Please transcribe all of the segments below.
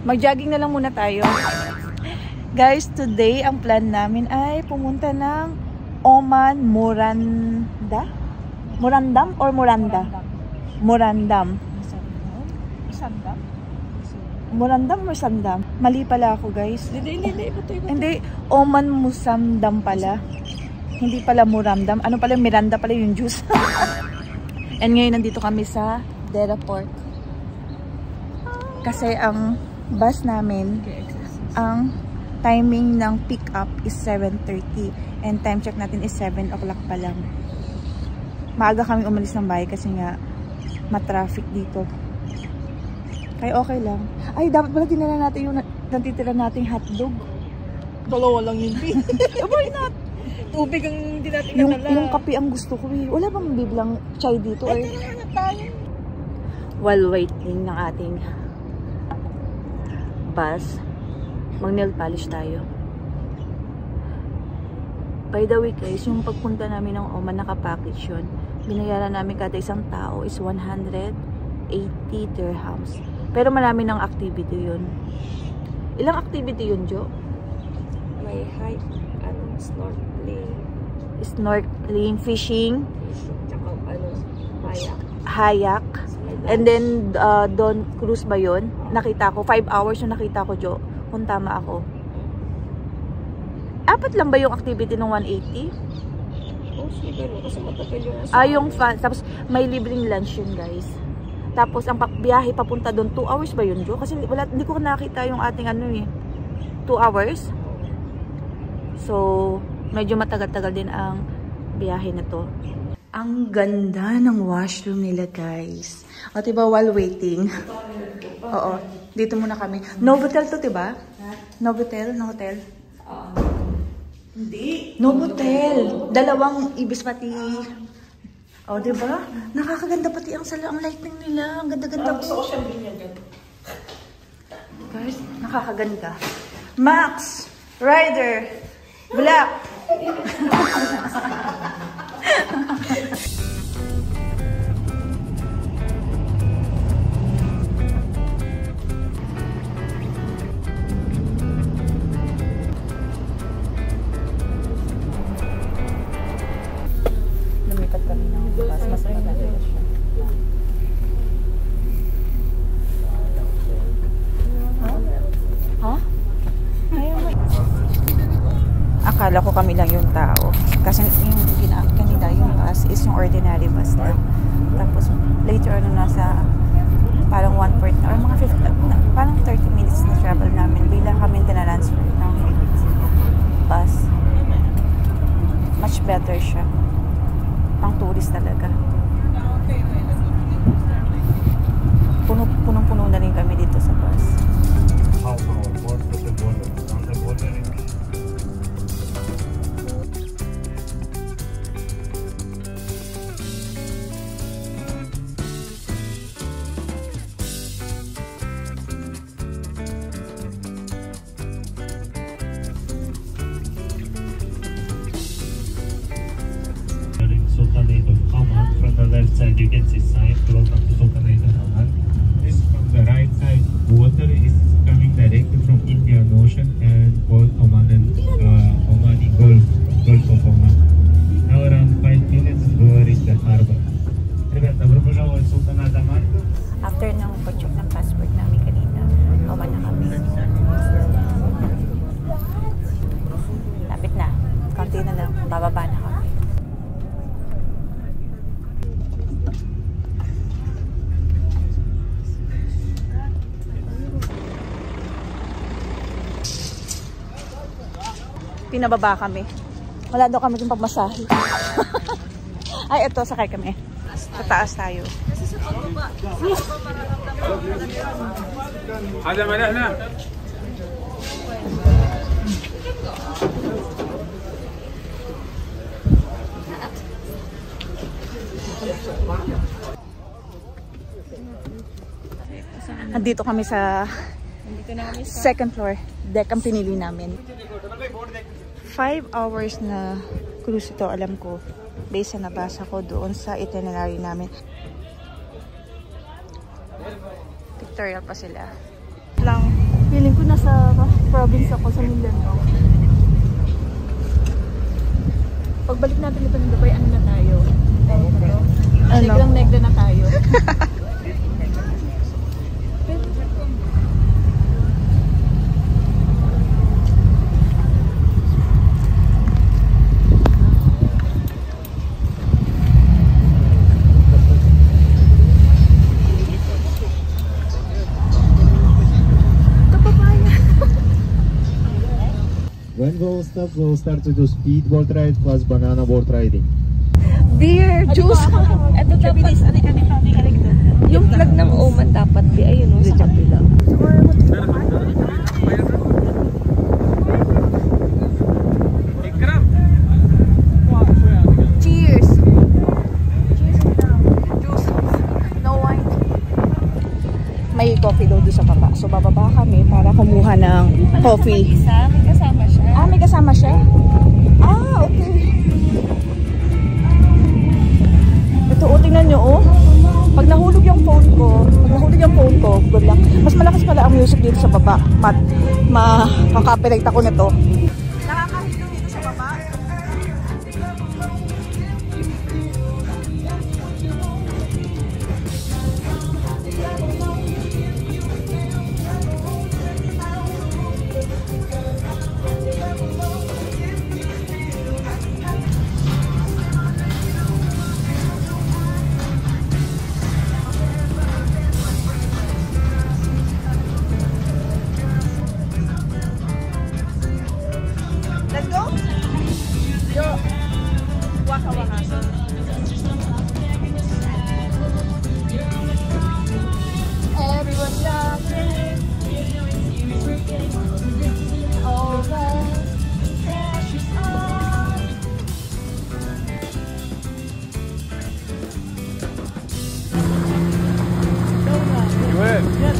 Mag-jogging na lang muna tayo. Guys, today ang plan namin ay pumunta ng Oman Morandam or Moranda? Morandam. Morandam or Sandam? Mali pala ako, guys. Hindi, Oman Musandam pala. Hindi pala Morandam. Ano pala, Miranda pala yung juice. And ngayon nandito kami sa Dera Port. Kasi ang bus namin, ang timing ng pick up is 7:30. And time check natin is 7 o'clock pa lang. Maaga kami umalis ng bahay kasi nga matraffic dito. Kaya okay lang. Ay, dapat pala dinala natin yung natitira nating hotdog. Dalawa lang yun. Why not? Tubig ang hindi natin nadala. Yung kape ang gusto ko eh. Wala bang biblang chai dito? Ay, tinahanap tayo. While waiting ng ating bus, mag-nail polish tayo. By the way guys, yung pagpunta namin ng Oman, nakapackage yun. Binayaran namin kada isang tao is 180 dirhams. Pero marami ng activity yun. Ilang activity yun, Jo? May hike, snorkeling, fishing, tsaka hayak. And then, doon, cruise ba yun? Nakita ko, 5 hours yung nakita ko, Jo. Kung tama ako. Apat lang ba yung activity ng 180? Oh, siguro. Kasi matagal yung yung tapos may libreng lunch yun, guys. Tapos, ang biyahe papunta doon, 2 hours ba yun, Jo? Kasi hindi ko nakita yung ating 2 hours. So, medyo matagal-tagal din ang biyahe na to. Ang ganda ng washroom nila, guys. O, diba, while waiting. Oo, dito muna kami. Novotel to, diba? Novotel? No hotel? Hindi. Novotel. Dalawang ibis pati. O, diba? Nakakaganda pati ang lighting nila. Ang ganda-ganda po. Guys, nakakaganda. Max! Rider! Black! Lumipat kami ng bus. Mas maganda siya. Ha? Akala ko kami lang yung tao. Kasi yung kanina yung bus is yung ordinary bus lang. Tapos later nasa parang 1/4 na or mga 50, parang 30 minutes na travel namin. Bila kami tinaransfer ng bus. Much better siya. Pang tourist talaga. Punong-puno na rin kami dito sa bus. Sultanate of Oman. From the left side you can see sign welcome to Sultanate of Oman. This from the right side, water is coming directly from Indian Ocean and Oman and Omani Gulf of Oman. Now around 5 minutes we reach the harbor. Ребята, добро пожаловать в Султанат Оман. After ng pag-check ng passport namin kanina, Oman na kami. Lapit na. Kaunti na lang. Bababa na kami. Pinababa kami. Wala daw kami yung pagmasahe. Ay, ito, sakay kami. Sa taas tayo. Kasi sa pagbaba, mararamdaman mo talaga. Ada mana na? Andito kami sa second floor. Deck ang pinili namin. 5 hours na cruise ito, alam ko. Based sa nabasa ko doon sa itinerary namin. Pictorial pa sila. Lang ko nasa province ako sa Mindanao. Pagbalik natin ito ng Dubai, ano na tayo? Ano? Neglang-negla na tayo. When we'll stop, we'll start to do speedboat ride plus banana boat riding. Beer, juice. Ito dapat. Yung flag ng Oman dapat di ayun sa kabila. Cheers. Juice. No wine. May coffee daw doon sa baba. So bababa kami para kumuha ng coffee. May kasama siya. Ah, may kasama siya? Ah, okay. Ito, tingnan nyo, oh. Pag nahulog yung phone ko, good luck. Mas malakas pala ang music dito sa baba. Makaka-copyright ako nito. Nakakahilo dito sa baba. Let's go. Yo. Waka waka. Everyone loves it. All the precious on. You win. Yes.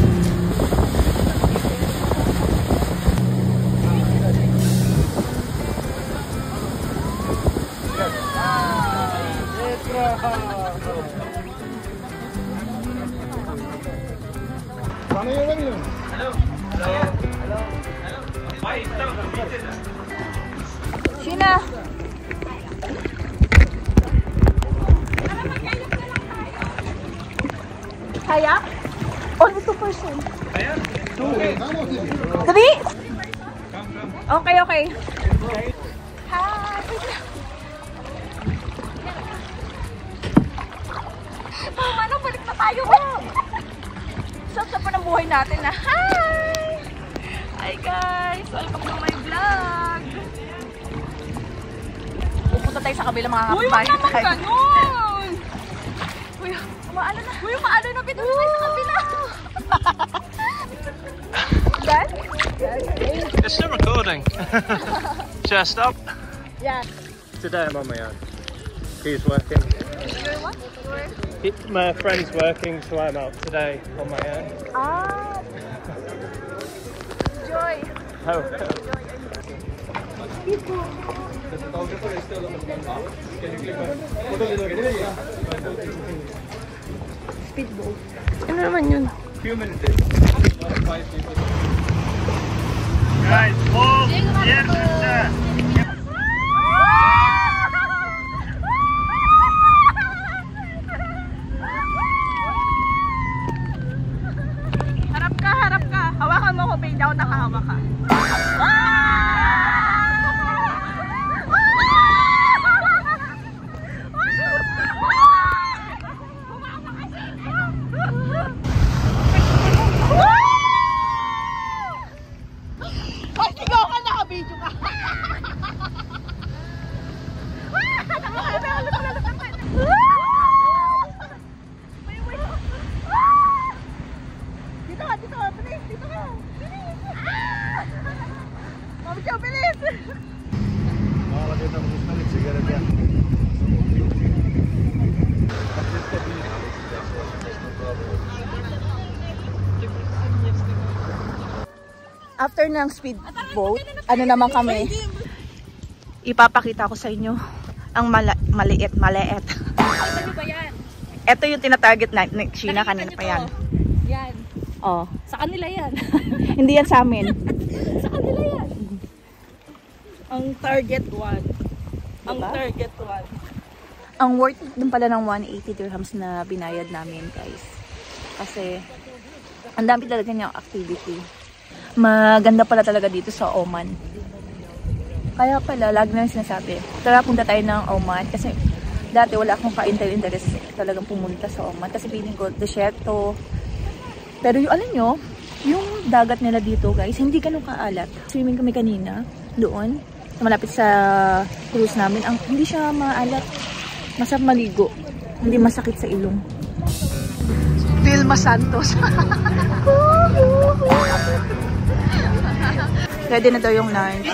Sheena. Kayak? Only 2%. Kayak? 3? Okay, okay. Hi. Mano, balik na tayo. Sarap pa ng buhay natin na. Hi! Hi guys! Welcome to my vlog! Pupunta tayo sa kabila mga kapitbahay. Uy, wag naman ganun! Uy, umaano na. Uy, maano na pito tayo sa kabila! Gan? It's still recording. Should I stop? Yeah. Today I'm on my own. He's working. You're what? My friend's working, so I'm out today on my own. Ah! Joy! Oh. Speedboat. Ano naman yun? Few minutes. Guys, all yes, sir. Harap ka. Hawakan mo ko, bay daw, nakahawak ka. Ay, sigaw ka, naka-video ka. Dito ka, bilis, dito ka. Bilis. Mami siya, bilis. After ng speedboat, ano naman kami? Ipapakita ko sa inyo ang maliit. Ano ba yan? Ito yung tinatarget na Sheena kanina pa yan. Yan. Oh. Sa kanila yan. Hindi yan sa amin. Sa kanila yan. Ang target 1. Ang target 1. Ang worth dun pala ng 180 dirhams na binayad namin, guys. Kasi, ang dami talaga niyang activity. Maganda pala talaga dito sa Oman. Kaya pala, lagi na sinasabi, tara punta tayo ng Oman. Kasi, dati wala akong ka-interest talagang pumunta sa Oman. Kasi feeling ko, desierto. Pero yung, alam nyo, yung dagat nila dito, guys, hindi ganun kaalat. Swimming kami kanina, doon. Malapit sa cruise namin. Hindi siya maalat. Masarap maligo. Hindi masakit sa ilong. Vilma Santos. Ready na daw yung lunch.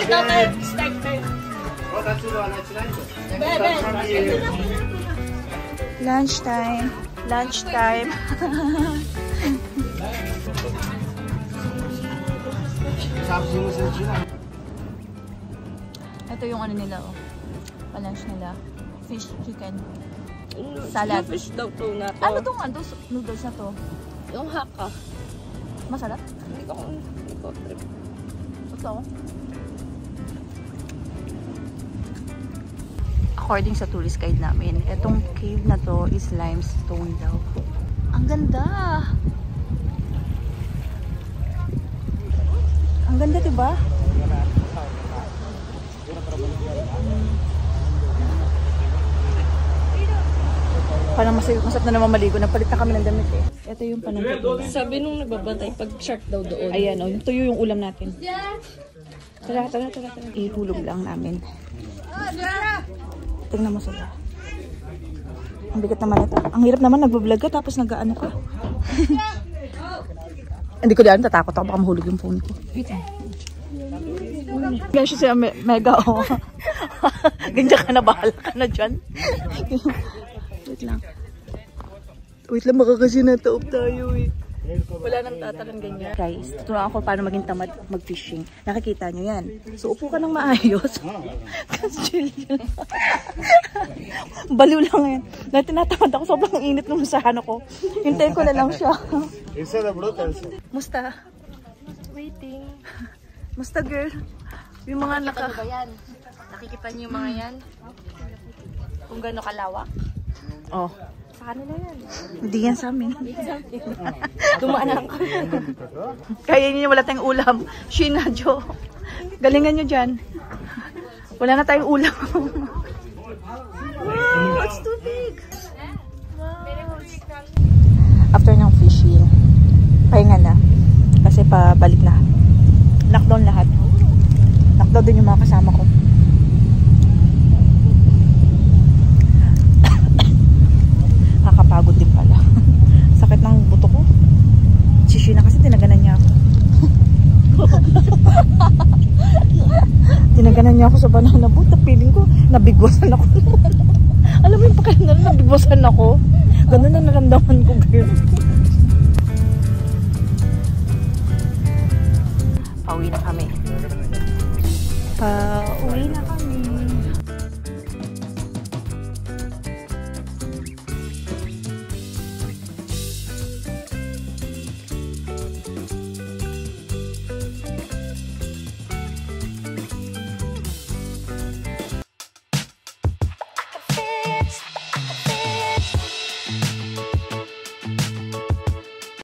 Lunch time. Lunch time. Ito yung ano nila, oh. Pa-lunch nila. Fish, chicken, salad. Fish daw to na to. Ano tong noodles na to? Yung haka. Masarap? Hindi ko trip. Ito. According sa tourist guide namin, itong cave na to is limestone daw. Ang ganda! Ang ganda, diba? Parang masarap na naman maligo. Nagpalit na kami ng damit eh. Ito yung panangkot. Sabi nung nagbabantay, pag shark daw doon. Ayan o, tuyo yung ulam natin. Tara. Ihulog lang namin. Tingnan mo sila. Ang bigat naman ito. Ang hirap naman, nagbablog ka tapos nag-ano ka. Hindi ko dyan, tatakot ako baka mahulog yung phone ko. Ganyan siya mega o. Ganyan ka na, bahala ka na dyan. Wait lang, makakasi nataob tayo eh. Wala nang tatalan ganyan. Guys, tuturuan ako paano maging tamad mag-fishing. Nakikita nyo yan. So, upo ka ng maayos. Kasi chill yun. Baliw lang yan. Dahil tinatamad ako, sobrang init nung sa ko. Hintayin ko na lang siya. Musta? Waiting. Musta, girl? Yung mga naka... Ano ba yan? Nakikipan niyo yung mga yan? Kung gano'n kalawak? Oh. Sa kanila yan. Hindi yan sa amin. Dumaan lang ko. Kaya niyo wala tayong ulam. Sheena, Jo. Galingan nyo dyan. Wala na tayong ulam. Wow, it's too big. Wow. After ng fishing, pahinga na. Kasi pabalik na. Lockdown lahat. Lockdown din yung mga kasama ko. Nakakapagod din pala. Sakit ng buto ko. Si Sheena kasi tinaganan niya ako. Tinaganan niya ako sa banana boat. Feeling ko, nabigwasan ako. Alam mo yung pakiramdam, nabigwasan ako. Ganun na naramdaman ko, girl.